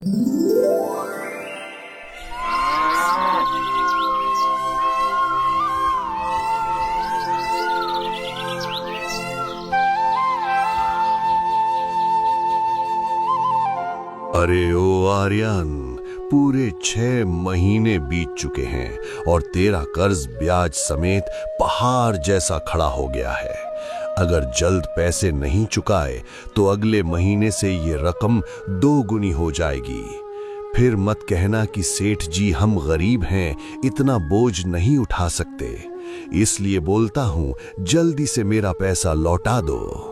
अरे ओ आर्यन, पूरे 6 महीने बीत चुके हैं और तेरा कर्ज ब्याज समेत पहाड़ जैसा खड़ा हो गया है। अगर जल्द पैसे नहीं चुकाए तो अगले महीने से ये रकम 2 गुनी हो जाएगी। फिर मत कहना कि सेठ जी हम गरीब हैं, इतना बोझ नहीं उठा सकते। इसलिए बोलता हूँ जल्दी से मेरा पैसा लौटा दो।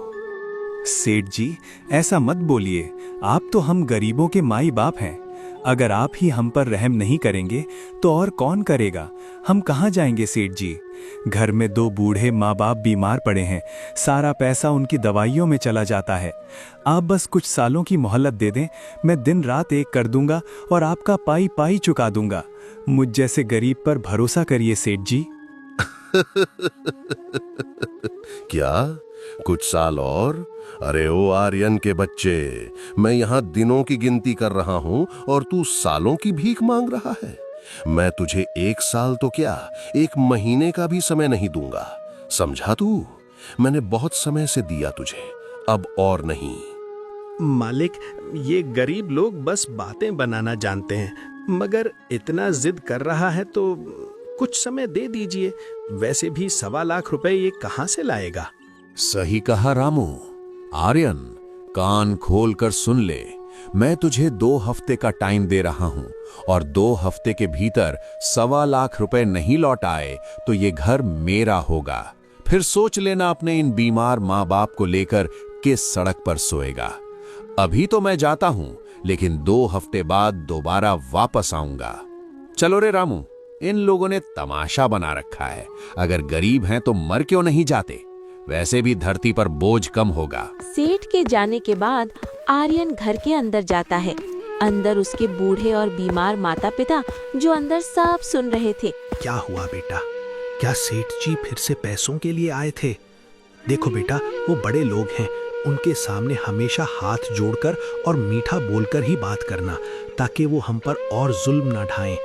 सेठ जी, ऐसा मत बोलिए। आप तो हम गरीबों के माई बाप हैं। अगर आप ही हम पर रहम नहीं करेंगे तो और कौन करेगा? हम कहाँ जाएंगे सेठ जी? घर में 2 बूढ़े माँ बाप बीमार पड़े हैं। सारा पैसा उनकी दवाइयों में चला जाता है। आप बस कुछ सालों की मोहलत दे दें, मैं दिन रात एक कर दूंगा और आपका पाई पाई चुका दूंगा। मुझ जैसे गरीब पर भरोसा करिए सेठ जी। क्या कुछ साल और? अरे ओ आर्यन के बच्चे, मैं यहाँ दिनों की गिनती कर रहा हूँ और तू सालों की भीख मांग रहा है। मैं तुझे 1 साल तो क्या 1 महीने का भी समय नहीं दूंगा, समझा तू? मैंने बहुत समय से दिया तुझे, अब और नहीं। मालिक, ये गरीब लोग बस बातें बनाना जानते हैं, मगर इतना जिद कर रहा है तो कुछ समय दे दीजिए। वैसे भी 1.25 लाख रुपए ये कहाँ से लाएगा? सही कहा रामू। आर्यन, कान खोल कर सुन ले। मैं तुझे 2 हफ्ते का टाइम दे रहा हूं और 2 हफ्ते के भीतर 1.25 लाख रुपए नहीं लौट आए तो ये घर मेरा होगा। फिर सोच लेना अपने इन बीमार माँ बाप को लेकर किस सड़क पर सोएगा। अभी तो मैं जाता हूं, लेकिन 2 हफ्ते बाद दोबारा वापस आऊंगा। चलो रे रामू, इन लोगों ने तमाशा बना रखा है। अगर गरीब हैं तो मर क्यों नहीं जाते? वैसे भी धरती पर बोझ कम होगा। सेठ के जाने के बाद आर्यन घर के अंदर जाता है। अंदर उसके बूढ़े और बीमार माता पिता जो अंदर सब सुन रहे थे। क्या हुआ बेटा? क्या सेठ जी फिर से पैसों के लिए आए थे? देखो बेटा, वो बड़े लोग हैं, उनके सामने हमेशा हाथ जोड़कर और मीठा बोलकर ही बात करना, ताकि वो हम पर और जुल्म ना ढाएं।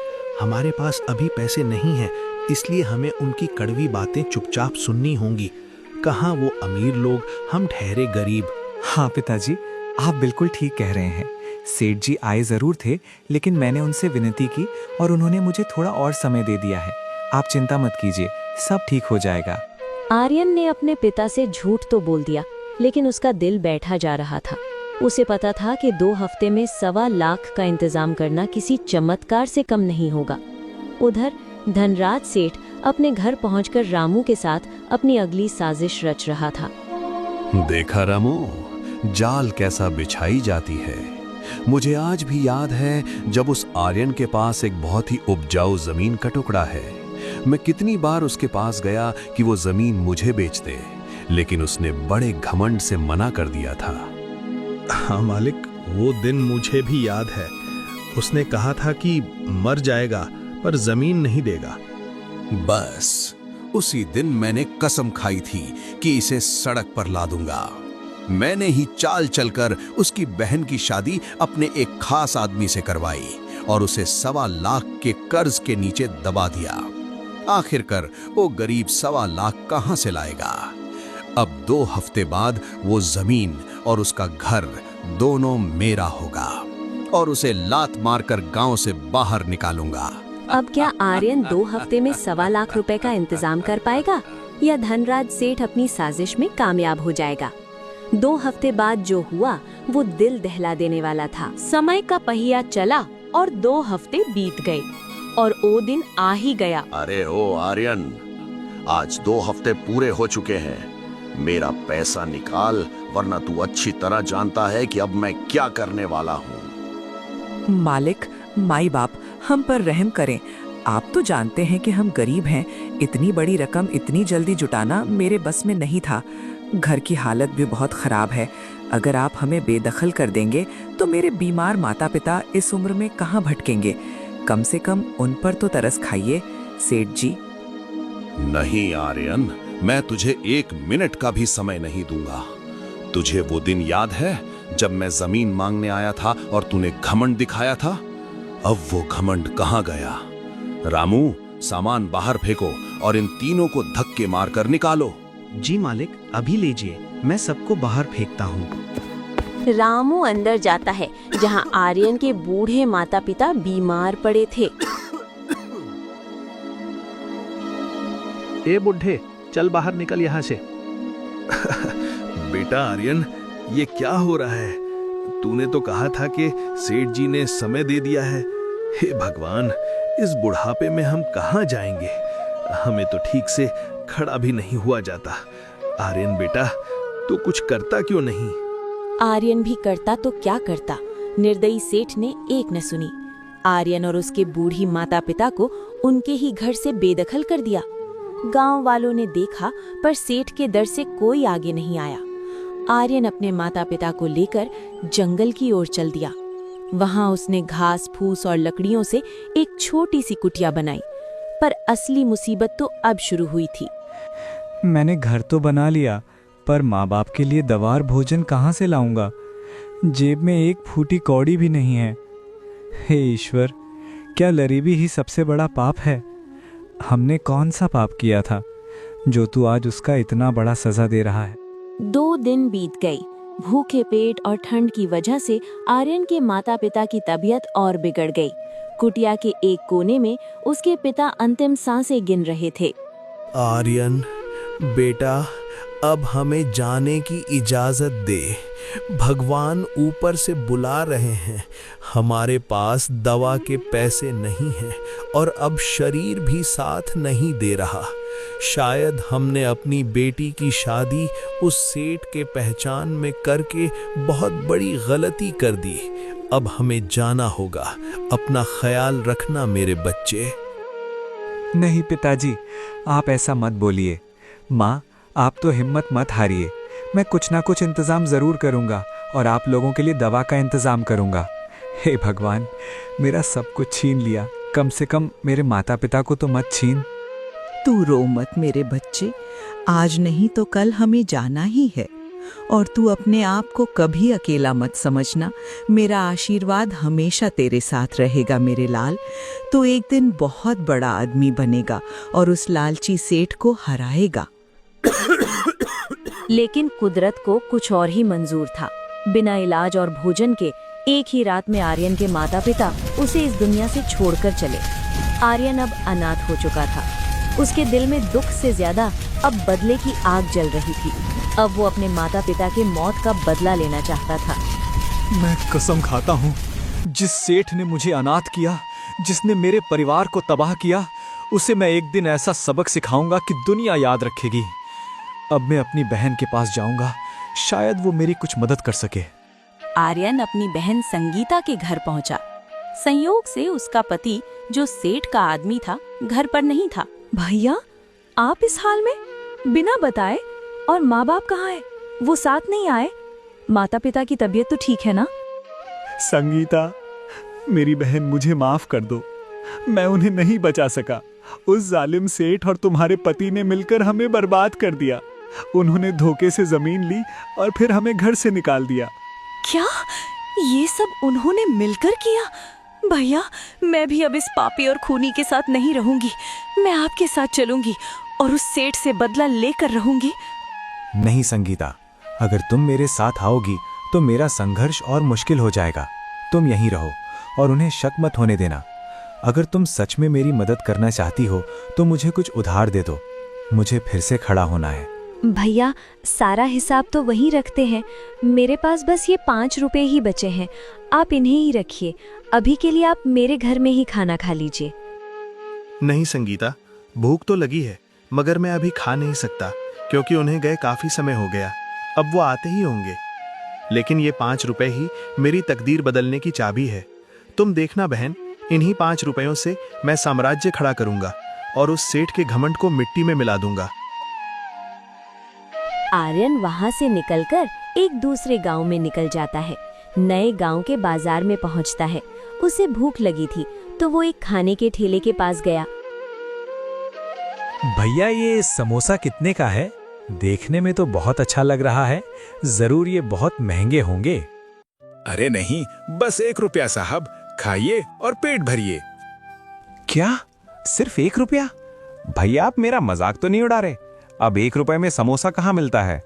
हमारे पास अभी पैसे नहीं हैं, इसलिए हमें उनकी कड़वी बातें चुपचाप सुननी होंगी। कहाँ वो अमीर लोग, हम ठहरे गरीब। हाँ पिताजी, आप बिल्कुल ठीक कह रहे हैं। सेठ जी आए जरूर थे, लेकिन मैंने उनसे विनती की और उन्होंने मुझे थोड़ा और समय दे दिया है। आप चिंता मत कीजिए, सब ठीक हो जाएगा। आर्यन ने अपने पिता से झूठ तो बोल दिया, लेकिन उसका दिल बैठा जा रहा था। उसे पता था कि 2 हफ्ते में 1.25 लाख का इंतजाम करना किसी चमत्कार से कम नहीं होगा। उधर धनराज सेठ अपने घर पहुंचकर रामू के साथ अपनी अगली साजिश रच रहा था। देखा रामू, जाल कैसा बिछाई जाती है। मुझे आज भी याद है जब उस आर्यन के पास एक बहुत ही उपजाऊ जमीन का टुकड़ा है। मैं कितनी बार उसके पास गया कि वो जमीन मुझे बेच दे, लेकिन उसने बड़े घमंड से मना कर दिया था। हाँ मालिक, वो दिन मुझे भी याद है। उसने कहा था कि मर जाएगा पर जमीन नहीं देगा। बस उसी दिन मैंने कसम खाई थी कि इसे सड़क पर ला दूंगा। मैंने ही चाल चलकर उसकी बहन की शादी अपने एक खास आदमी से करवाई और उसे 1.25 लाख के कर्ज के नीचे दबा दिया। आखिरकार वो गरीब 1.25 लाख कहां से लाएगा? अब 2 हफ्ते बाद वो जमीन और उसका घर दोनों मेरा होगा और उसे लात मारकर गांव से बाहर निकालूंगा। अब क्या आर्यन 2 हफ्ते में 1.25 लाख रुपए का इंतजाम कर पाएगा या धनराज सेठ अपनी साजिश में कामयाब हो जाएगा? 2 हफ्ते बाद जो हुआ वो दिल दहला देने वाला था। समय का पहिया चला और 2 हफ्ते बीत गए और वो दिन आ ही गया। अरे ओ आर्यन, आज 2 हफ्ते पूरे हो चुके हैं। मेरा पैसा निकाल, वरना तू अच्छी तरह जानता है कि अब मैं क्या करने वाला हूँ। मालिक, माई बाप, हम पर रहम करें। आप तो जानते हैं कि हम गरीब हैं। इतनी बड़ी रकम इतनी जल्दी जुटाना मेरे बस में नहीं था। घर की हालत भी बहुत खराब है। अगर आप हमें बेदखल कर देंगे तो मेरे बीमार माता पिता इस उम्र में कहाँ भटकेंगे? कम से कम उन पर तो तरस खाइए सेठ जी। नहीं आर्यन, मैं तुझे 1 मिनट का भी समय नहीं दूंगा। तुझे वो दिन याद है जब मैं जमीन मांगने आया था और तूने घमंड दिखाया था? अब वो घमंड कहाँ गया? रामू, सामान बाहर फेंको और इन तीनों को धक्के मारकर निकालो। जी मालिक, अभी लीजिए, मैं सबको बाहर फेंकता हूँ। रामू अंदर जाता है जहां आर्यन के बूढ़े माता पिता बीमार पड़े थे। ए बुढ़े, चल बाहर निकल यहाँ से। बेटा आर्यन, ये क्या हो रहा है? तूने तो कहा था कि सेठ जी ने समय दे दिया है। हे भगवान, इस बुढ़ापे में हम कहाँ जाएंगे? हमें तो ठीक से खड़ा भी नहीं हुआ जाता। आर्यन बेटा, तू कुछ करता क्यों नहीं? आर्यन भी करता तो क्या करता, निर्दयी सेठ ने एक न सुनी। आर्यन और उसके बूढ़ी माता पिता को उनके ही घर से बेदखल कर दिया। गांव वालों ने देखा पर सेठ के डर से कोई आगे नहीं आया। आर्यन अपने माता पिता को लेकर जंगल की ओर चल दिया। वहां उसने घास फूस और लकड़ियों से एक छोटी सी कुटिया बनाई, पर असली मुसीबत तो अब शुरू हुई थी। मैंने घर तो बना लिया, पर माँ बाप के लिए दवा और भोजन कहाँ से लाऊंगा? जेब में एक फूटी कौड़ी भी नहीं है। हे ईश्वर, क्या गरीबी ही सबसे बड़ा पाप है? हमने कौन सा पाप किया था जो तू आज उसका इतना बड़ा सजा दे रहा है? 2 दिन बीत गई। भूखे पेट और ठंड की वजह से आर्यन के माता पिता की तबीयत और बिगड़ गई। कुटिया के एक कोने में उसके पिता अंतिम सांसें गिन रहे थे। आर्यन बेटा, अब हमें जाने की इजाजत दे। भगवान ऊपर से बुला रहे हैं। हमारे पास दवा के पैसे नहीं हैं और अब शरीर भी साथ नहीं दे रहा। शायद हमने अपनी बेटी की शादी उस सेठ के पहचान में करके बहुत बड़ी गलती कर दी। अब हमें जाना होगा। अपना ख्याल रखना मेरे बच्चे। नहीं पिताजी, आप ऐसा मत बोलिए। माँ, आप तो हिम्मत मत हारिए। मैं कुछ ना कुछ इंतज़ाम ज़रूर करूँगा और आप लोगों के लिए दवा का इंतज़ाम करूँगा। हे भगवान, मेरा सब कुछ छीन लिया, कम से कम मेरे माता पिता को तो मत छीन। तू रो मत मेरे बच्चे, आज नहीं तो कल हमें जाना ही है। और तू अपने आप को कभी अकेला मत समझना। मेरा आशीर्वाद हमेशा तेरे साथ रहेगा मेरे लाल। तू एक दिन बहुत बड़ा आदमी बनेगा और उस लालची सेठ को हराएगा। लेकिन कुदरत को कुछ और ही मंजूर था। बिना इलाज और भोजन के एक ही रात में आर्यन के माता पिता उसे इस दुनिया से छोड़कर चले। आर्यन अब अनाथ हो चुका था। उसके दिल में दुख से ज्यादा अब बदले की आग जल रही थी। अब वो अपने माता पिता के मौत का बदला लेना चाहता था। मैं कसम खाता हूँ, जिस सेठ ने मुझे अनाथ किया, जिसने मेरे परिवार को तबाह किया, उसे मैं एक दिन ऐसा सबक सिखाऊंगा कि दुनिया याद रखेगी। अब मैं अपनी बहन के पास जाऊंगा, शायद वो मेरी कुछ मदद कर सके। आर्यन अपनी बहन संगीता के घर पहुंचा। संयोग से उसका पति, जो सेठ का आदमी था, घर पर नहीं था। भैया, आप इस हाल में बिना बताए? और माँ बाप कहाँ है? वो साथ नहीं आए? माता पिता की तबीयत तो ठीक है ना? संगीता, मेरी बहन, मुझे माफ कर दो। मैं उन्हें नहीं बचा सका। उस जालिम सेठ और तुम्हारे पति ने मिलकर हमें बर्बाद कर दिया। उन्होंने धोखे से जमीन ली और फिर हमें घर से निकाल दिया। क्या ये सब उन्होंने मिलकर किया? भैया, मैं भी अब इस पापी और खूनी के साथ नहीं रहूंगी। मैं आपके साथ चलूंगी और उस सेठ से बदला लेकर रहूंगी। नहीं संगीता, अगर तुम मेरे साथ आओगी तो मेरा संघर्ष और मुश्किल हो जाएगा। तुम यहीं रहो और उन्हें शक मत होने देना। अगर तुम सच में मेरी मदद करना चाहती हो तो मुझे कुछ उधार दे दो। मुझे फिर से खड़ा होना है। भैया, सारा हिसाब तो वहीं रखते हैं। मेरे पास बस ये 5 रुपए ही बचे हैं। आप इन्हें ही रखिए। अभी के लिए आप मेरे घर में ही खाना खा लीजिए। नहीं संगीता, भूख तो लगी है, मगर मैं अभी खा नहीं सकता क्योंकि उन्हें गए काफी समय हो गया। अब वो आते ही होंगे। लेकिन ये 5 रुपए ही मेरी तकदीर बदलने की चाबी है। तुम देखना बहन, इन्हीं 5 रुपयों से मैं साम्राज्य खड़ा करूंगा और उस सेठ के घमंड को मिट्टी में मिला दूंगा। आर्यन वहां से निकलकर एक दूसरे गांव में निकल जाता है। नए गांव के बाजार में पहुंचता है। उसे भूख लगी थी तो वो एक खाने के ठेले के पास गया। भैया, ये समोसा कितने का है? देखने में तो बहुत अच्छा लग रहा है। जरूर ये बहुत महंगे होंगे। अरे नहीं, बस 1 रुपया साहब, खाइए और पेट भरिए। क्या? सिर्फ 1 रुपया? भैया आप मेरा मजाक तो नहीं उड़ा रहे? अब 1 रुपए में समोसा कहाँ मिलता है?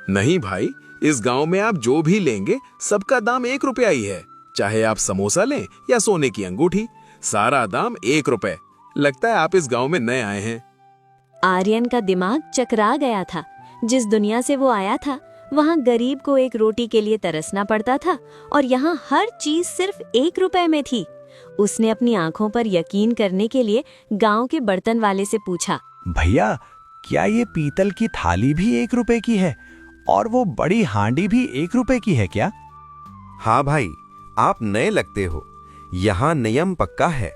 नहीं भाई, इस गांव में आप जो भी लेंगे सबका दाम 1 रुपया ही है। चाहे आप समोसा लें या सोने की अंगूठी, सारा दाम 1 रुपए। लगता है आप इस गांव में नए आए हैं। आर्यन का दिमाग चकरा गया था। जिस दुनिया से वो आया था वहाँ गरीब को एक रोटी के लिए तरसना पड़ता था और यहाँ हर चीज सिर्फ 1 रुपए में थी। उसने अपनी आंखों पर यकीन करने के लिए गांव के बर्तन वाले से पूछा, भैया क्या ये पीतल की थाली भी 1 रुपए की है और वो बड़ी हांडी भी 1 रुपए की है क्या? हाँ भाई, आप नए लगते हो। यहाँ नियम पक्का है।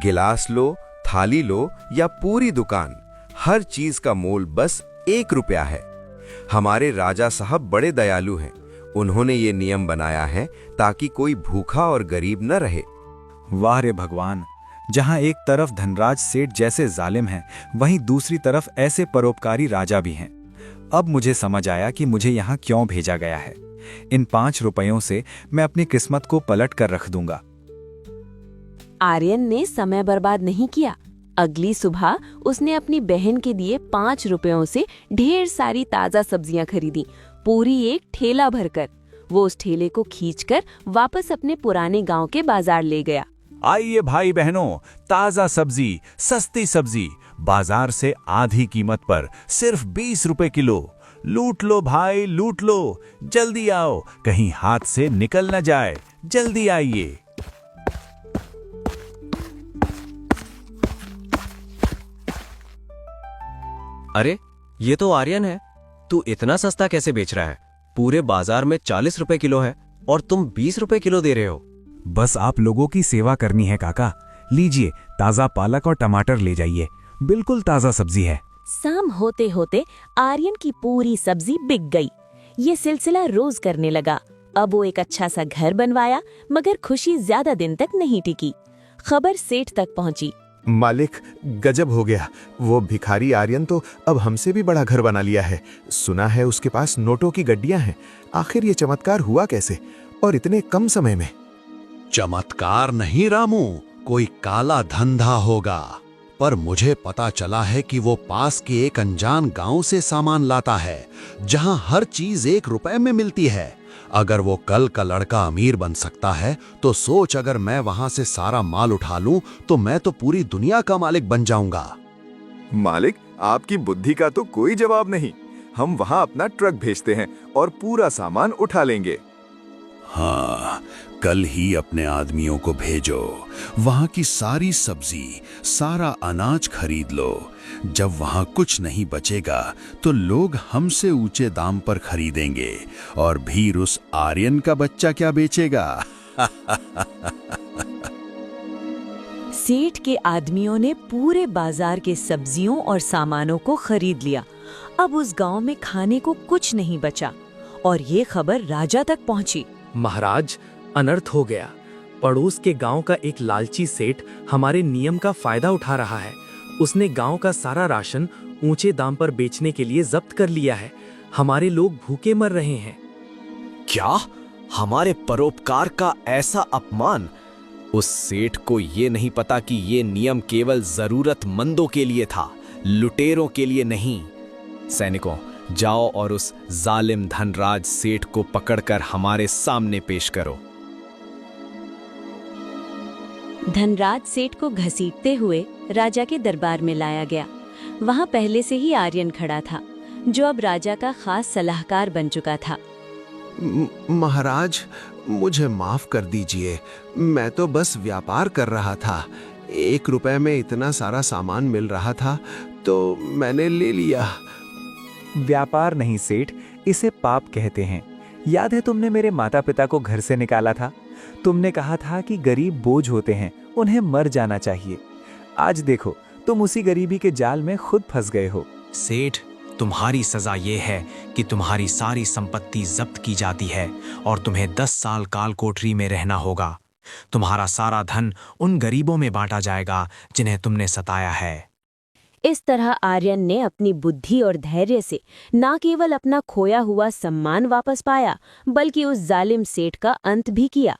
गिलास लो, थाली लो या पूरी दुकान, हर चीज का मोल बस 1 रुपया है। हमारे राजा साहब बड़े दयालु हैं। उन्होंने ये नियम बनाया है ताकि कोई भूखा और गरीब न रहे। वाह रे भगवान, जहां एक तरफ धनराज सेठ जैसे जालिम हैं, वहीं दूसरी तरफ ऐसे परोपकारी राजा भी हैं। अब मुझे समझ आया कि मुझे यहाँ क्यों भेजा गया है। इन 5 रुपयों से मैं अपनी किस्मत को पलट कर रख दूंगा। आर्यन ने समय बर्बाद नहीं किया। अगली सुबह उसने अपनी बहन के दिए 5 रुपयों से ढेर सारी ताजा सब्जियां खरीदी, पूरी एक ठेला भरकर। वो उस ठेले को खींचकर वापस अपने पुराने गांव के बाजार ले गया। आइए भाई बहनों, ताजा सब्जी, सस्ती सब्जी, बाजार से आधी कीमत पर सिर्फ 20 रुपए किलो। लूट लो भाई, लूट लो। जल्दी आओ, कहीं हाथ से निकल न जाए। जल्दी आइए। अरे ये तो आर्यन है। तू इतना सस्ता कैसे बेच रहा है? पूरे बाजार में 40 रुपए किलो है और तुम 20 रुपए किलो दे रहे हो। बस आप लोगों की सेवा करनी है काका। लीजिए, ताजा पालक और टमाटर ले जाइए, बिल्कुल ताजा सब्जी है। शाम होते होते आर्यन की पूरी सब्जी बिक गई। ये सिलसिला रोज करने लगा। अब वो एक अच्छा सा घर बनवाया, मगर खुशी ज्यादा दिन तक नहीं टिकी। खबर सेठ तक पहुंची। मालिक, गजब हो गया। वो भिखारी आर्यन तो अब हमसे भी बड़ा घर बना लिया है। सुना है उसके पास नोटों की गड्डियां हैं। आखिर ये चमत्कार हुआ कैसे और इतने कम समय में? चमत्कार नहीं रामू, कोई काला धंधा होगा। पर मुझे पता चला है कि वो पास के एक अनजान गांव से सामान लाता है, जहां हर चीज 1 रुपए में मिलती है। अगर वो कल का लड़का अमीर बन सकता है तो सोच, अगर मैं वहां से सारा माल उठा लूं तो मैं तो पूरी दुनिया का मालिक बन जाऊंगा। मालिक, आपकी बुद्धि का तो कोई जवाब नहीं। हम वहां अपना ट्रक भेजते हैं और पूरा सामान उठा लेंगे। हाँ, कल ही अपने आदमियों को भेजो। वहां की सारी सब्जी, सारा अनाज खरीद लो। जब वहां कुछ नहीं बचेगा तो लोग हमसे ऊंचे दाम पर खरीदेंगे और भीड़ उस आर्यन का बच्चा क्या बेचेगा। सेठ के आदमियों ने पूरे बाजार के सब्जियों और सामानों को खरीद लिया। अब उस गांव में खाने को कुछ नहीं बचा और ये खबर राजा तक पहुंची। महाराज, अनर्थ हो गया। पड़ोस के गांव का एक लालची सेठ हमारे नियम का फायदा उठा रहा है। उसने गांव का सारा राशन ऊंचे दाम पर बेचने के लिए जब्त कर लिया है। हमारे लोग भूखे मर रहे हैं। क्या? हमारे परोपकार का ऐसा अपमान? उस सेठ को ये नहीं पता कि ये नियम केवल जरूरतमंदों के लिए था, लुटेरों के लिए नहीं। सैनिकों, जाओ और उस जालिम धनराज सेठ को पकड़कर हमारे सामने पेश करो। धनराज सेठ को घसीटते हुए राजा के दरबार में लाया गया। वहां पहले से ही आर्यन खड़ा था, जो अब राजा का खास सलाहकार बन चुका था। महाराज, मुझे माफ कर दीजिए। मैं तो बस व्यापार कर रहा था। 1 रुपए में इतना सारा सामान मिल रहा था तो मैंने ले लिया। व्यापार नहीं सेठ, इसे पाप कहते हैं। याद है तुमने मेरे माता पिता को घर से निकाला था? तुमने कहा था कि गरीब बोझ होते हैं, उन्हें मर जाना चाहिए। आज देखो, तुम उसी गरीबी के जाल में खुद फंस गए हो। सेठ, तुम्हारी सजा ये है कि तुम्हारी सारी संपत्ति जब्त की जाती है और तुम्हें 10 साल काल कोठरी में रहना होगा। तुम्हारा सारा धन उन गरीबों में बांटा जाएगा जिन्हें तुमने सताया है। इस तरह आर्यन ने अपनी बुद्धि और धैर्य से न केवल अपना खोया हुआ सम्मान वापस पाया, बल्कि उस जालिम सेठ का अंत भी किया।